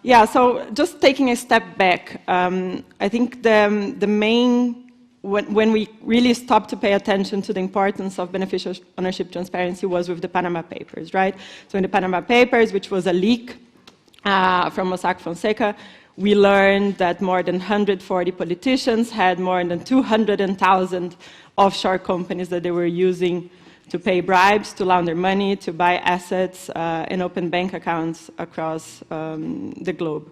Yeah, so just taking a step back, I think the main, when we really stopped to pay attention to the importance of beneficial ownership transparency was with the Panama Papers, right? So in the Panama Papers, which was a leak from Mossack Fonseca, we learned that more than 140 politicians had more than 200,000 offshore companies that they were using to pay bribes, to launder money, to buy assets, and open bank accounts across the globe.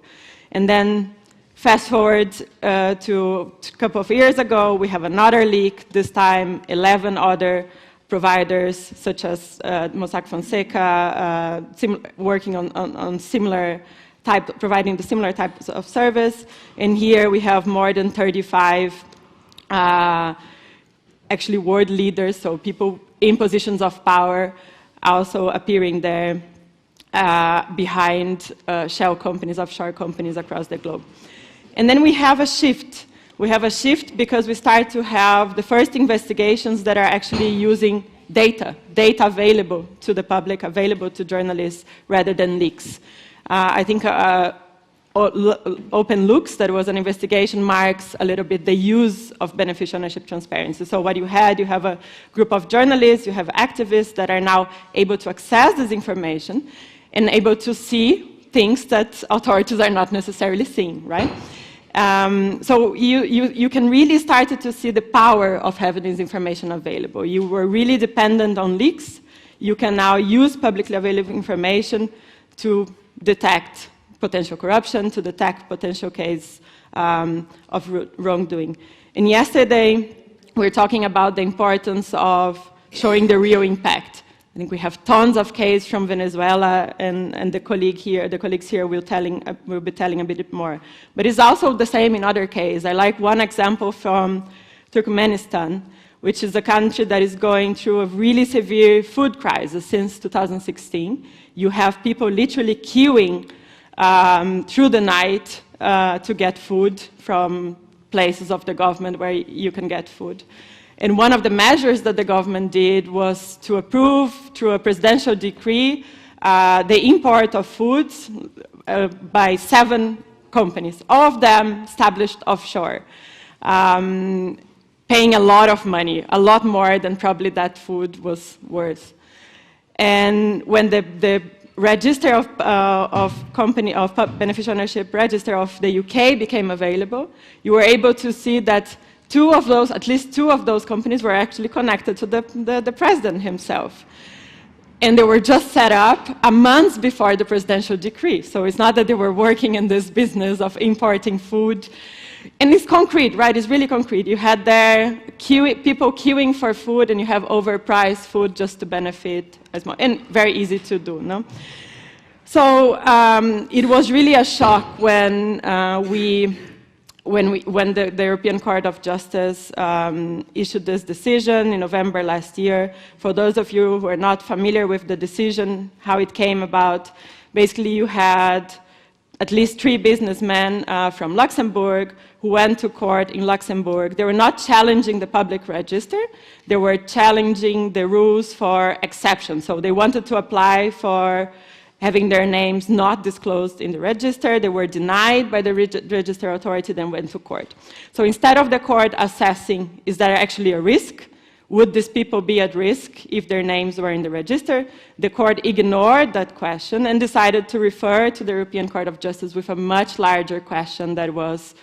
And then fast forward to a couple of years ago, we have another leak, this time 11 other providers, such as Mossack Fonseca, working on similar type, providing the similar types of service. And here we have more than 35 actually world leaders, so people in positions of power also appearing there behind shell companies, offshore companies across the globe. And then we have a shift. We have a shift because we start to have the first investigations that are actually using data available to the public, available to journalists, rather than leaks. I think Open Looks, that was an investigation, marks a little bit the use of beneficial ownership transparency. So what you have a group of journalists, you have activists that are now able to access this information and able to see things that authorities are not necessarily seeing, right? So you can really start to see the power of having this information available. You were really dependent on leaks. You can now use publicly available information to detect potential corruption, to detect potential case of wrongdoing. And yesterday, we were talking about the importance of showing the real impact. I think we have tons of cases from Venezuela, and the colleagues here will be telling a bit more. But it's also the same in other cases. I like one example from Turkmenistan, which is a country that is going through a really severe food crisis since 2016. You have people literally queuing through the night to get food from places of the government where you can get food. And one of the measures that the government did was to approve, through a presidential decree, the import of foods by 7 companies, all of them established offshore, paying a lot of money, a lot more than probably that food was worth. And when the register of beneficial ownership register of the UK became available, you were able to see that at least two of those companies were actually connected to the president himself. And they were just set up a month before the presidential decree. So it's not that they were working in this business of importing food. And it's concrete, right? It's really concrete. You had there people queuing for food, and you have overpriced food just to benefit as much, and very easy to do, no? So it was really a shock when the European Court of Justice issued this decision in November last year. For those of you who are not familiar with the decision, how it came about, basically you had at least 3 businessmen from Luxembourg who went to court in Luxembourg. They were not challenging the public register, they were challenging the rules for exception. So they wanted to apply for having their names not disclosed in the register. They were denied by the register authority, then went to court. So instead of the court assessing, is there actually a risk? Would these people be at risk if their names were in the register? The court ignored that question and decided to refer to the European Court of Justice with a much larger question that was,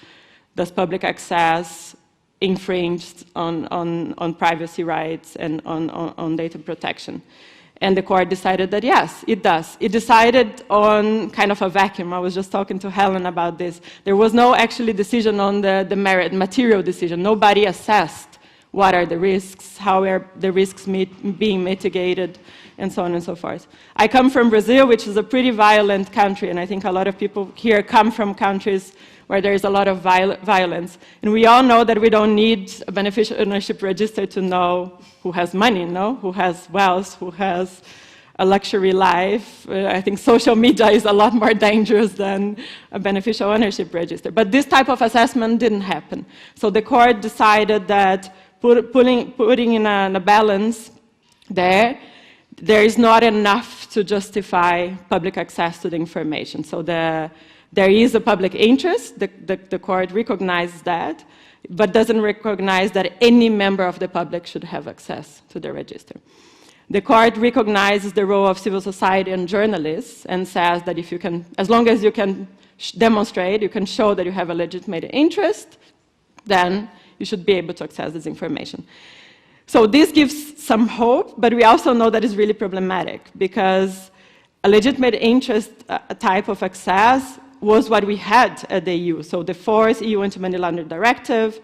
does public access infringe on privacy rights and on data protection? And the court decided that yes, it does. It decided on kind of a vacuum. I was just talking to Helen about this. There was no actually decision on the material decision. Nobody assessed what are the risks, how are the risks being mitigated, and so on and so forth. I come from Brazil, which is a pretty violent country, and I think a lot of people here come from countries where there is a lot of violence. And we all know that we don't need a beneficial ownership register to know who has money, no? Who has wealth, who has a luxury life. I think social media is a lot more dangerous than a beneficial ownership register. But this type of assessment didn't happen. So the court decided that putting in a balance there, there is not enough to justify public access to the information. So there is a public interest, the court recognizes that, but doesn't recognize that any member of the public should have access to the register. The court recognizes the role of civil society and journalists and says that if you can, as long as you can demonstrate, you can show that you have a legitimate interest, then you should be able to access this information. So this gives some hope, but we also know that it's really problematic because a legitimate interest type of access was what we had at the EU. So the fourth EU Anti-Money Laundering Directive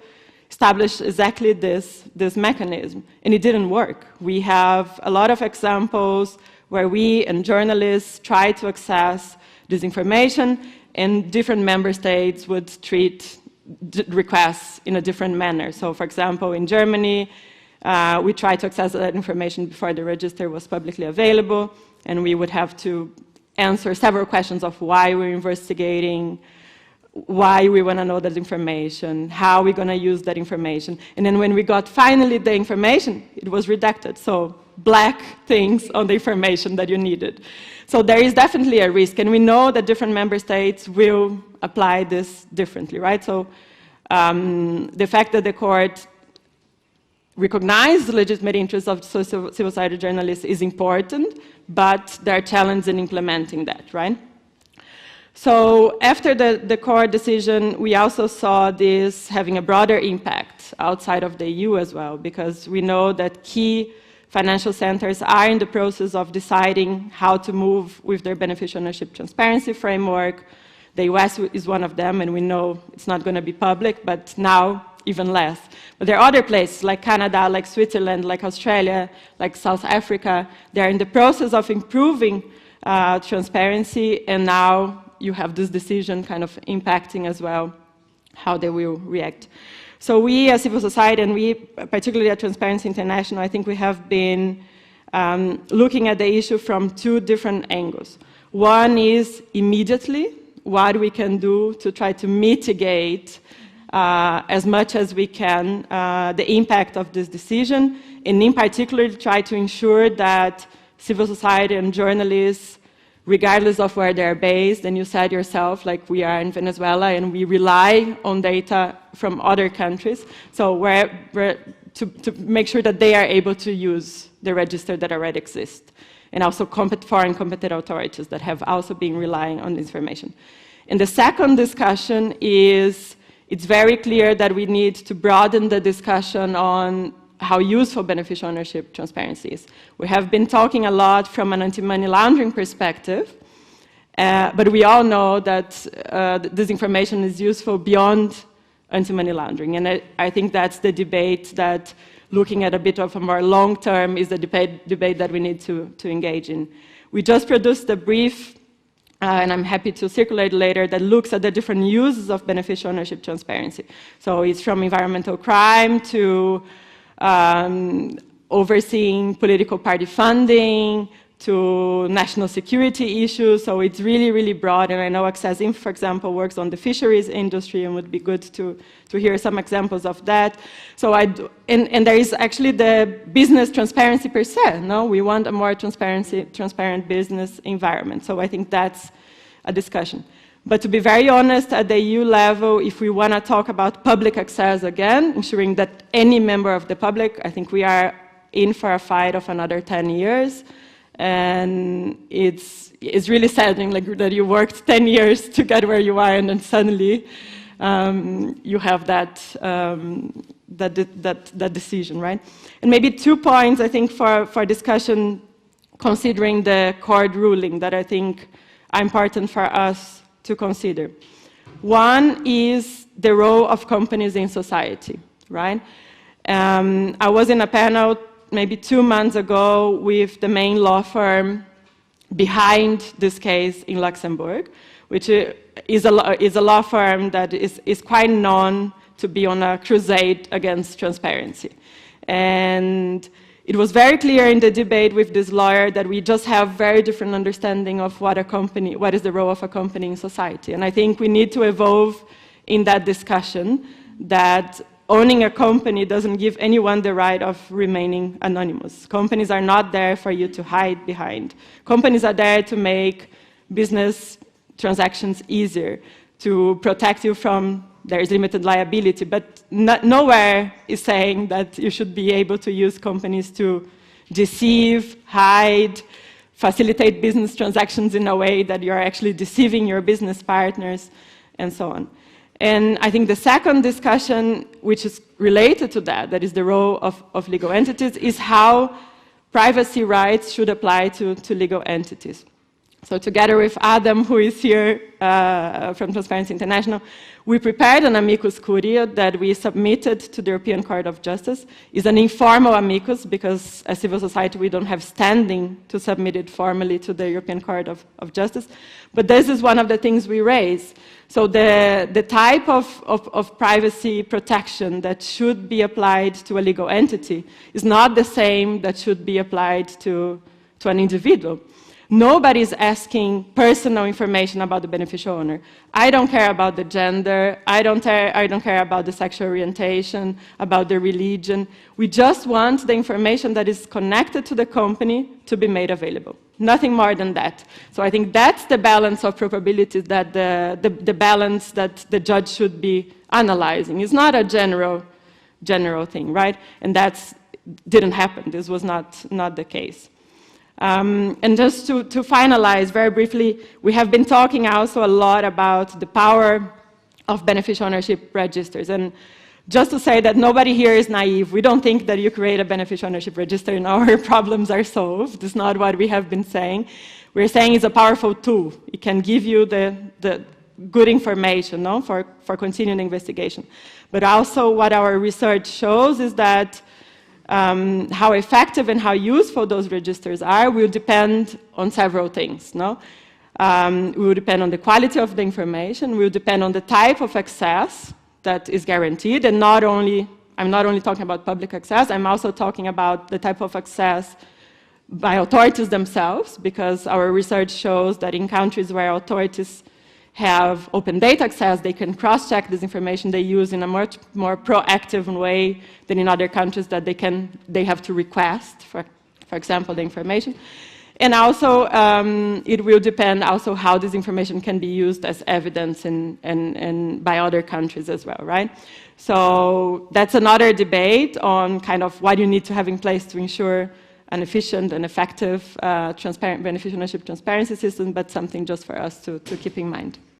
established exactly this mechanism, and it didn't work. We have a lot of examples where we and journalists try to access this information, and different member states would treat requests in a different manner. So, for example, in Germany, we tried to access that information before the register was publicly available, and we would have to answer several questions of why we're investigating, why we want to know that information, how we're going to use that information. And then when we got finally the information, it was redacted. So black things on the information that you needed. So there is definitely a risk, and we know that different member states will apply this differently, right? So the fact that the court recognized the legitimate interests of civil society journalists is important, but there are challenges in implementing that, right? So after the court decision, we also saw this having a broader impact outside of the EU as well, because we know that key financial centers are in the process of deciding how to move with their beneficial ownership transparency framework. The US is one of them, and we know it's not going to be public, but now even less. But there are other places like Canada, like Switzerland, like Australia, like South Africa. They're in the process of improving transparency, and now you have this decision kind of impacting as well how they will react. So we as civil society, and we particularly at Transparency International, I think we have been looking at the issue from two different angles. One is immediately what we can do to try to mitigate as much as we can the impact of this decision, and in particular try to ensure that civil society and journalists, regardless of where they're based, and you said yourself, like we are in Venezuela, and we rely on data from other countries, so to make sure that they are able to use the register that already exists, and also foreign competent authorities that have also been relying on this information. And the second discussion is, it's very clear that we need to broaden the discussion on how useful beneficial ownership transparency is. We have been talking a lot from an anti-money laundering perspective, but we all know that this information is useful beyond anti-money laundering. And I think that's the debate that, looking at a bit of a more long-term, is the debate that we need to engage in. We just produced a brief, and I'm happy to circulate later, that looks at the different uses of beneficial ownership transparency. So it's from environmental crime to overseeing political party funding, to national security issues, so it's really, really broad, and I know Access Info, for example, works on the fisheries industry, and would be good to hear some examples of that. So and there is actually the business transparency per se, no? We want a more transparent business environment, so I think that's a discussion. But to be very honest, at the EU level, if we want to talk about public access again, ensuring that any member of the public, I think we are in for a fight of another 10 years. And it's really saddening, like, that you worked 10 years to get where you are, and then suddenly you have that decision, right? And maybe 2 points, I think, for discussion, considering the court ruling, that I think are important for us to consider. One is the role of companies in society, right? I was in a panel maybe 2 months ago with the main law behind this case in Luxembourg, which is a law firm that is quite known to be on a crusade against transparency. And it was very clear in the debate with this lawyer that we just have very different understanding of what is the role of a company in society. And I think we need to evolve in that discussion, that owning a company doesn't give anyone the right of remaining anonymous. Companies are not there for you to hide behind. Companies are there to make business transactions easier, to protect you from there is limited liability, but nowhere is saying that you should be able to use companies to deceive, hide, facilitate business transactions in a way that you're actually deceiving your business partners, and so on. And I think the second discussion, which is related to that, that is the role of legal entities, is how privacy rights should apply to legal entities. So together with Adam, who is here from Transparency International, we prepared an amicus curiae that we submitted to the European Court of Justice. It's an informal amicus because as civil society we don't have standing to submit it formally to the European Court of Justice. But this is one of the things we raise. So the type of privacy protection that should be applied to a legal entity is not the same that should be applied to an individual. Nobody is asking personal information about the beneficial owner. I don't care about the gender, I don't care about the sexual orientation, about the religion. We just want the information that is connected to the company to be made available. Nothing more than that. So I think that's the balance of probabilities, that the balance that the judge should be analyzing. It's not a general thing, right? And that didn't happen. This was not the case. And just to finalize very briefly, we have been talking also a lot about the power of beneficial ownership registers. And just to say that nobody here is naive. We don't think that you create a beneficial ownership register and our problems are solved. That's not what we have been saying. We're saying it's a powerful tool. It can give you the good information, no, for continuing investigation. But also what our research shows is that how effective and how useful those registers are will depend on several things. No? It will depend on the quality of the information, will depend on the type of access that is guaranteed, and I'm not only talking about public access, I'm also talking about the type of access by authorities themselves, because our research shows that in countries where authorities have open data access, they can cross-check this information they use in a much more proactive way than in other countries that they have to request, for example, the information. And also, it will depend also how this information can be used as evidence and by other countries as well, right? So that's another debate on kind of what you need to have in place to ensure an efficient and effective transparent beneficial ownership transparency system, but something just for us to keep in mind.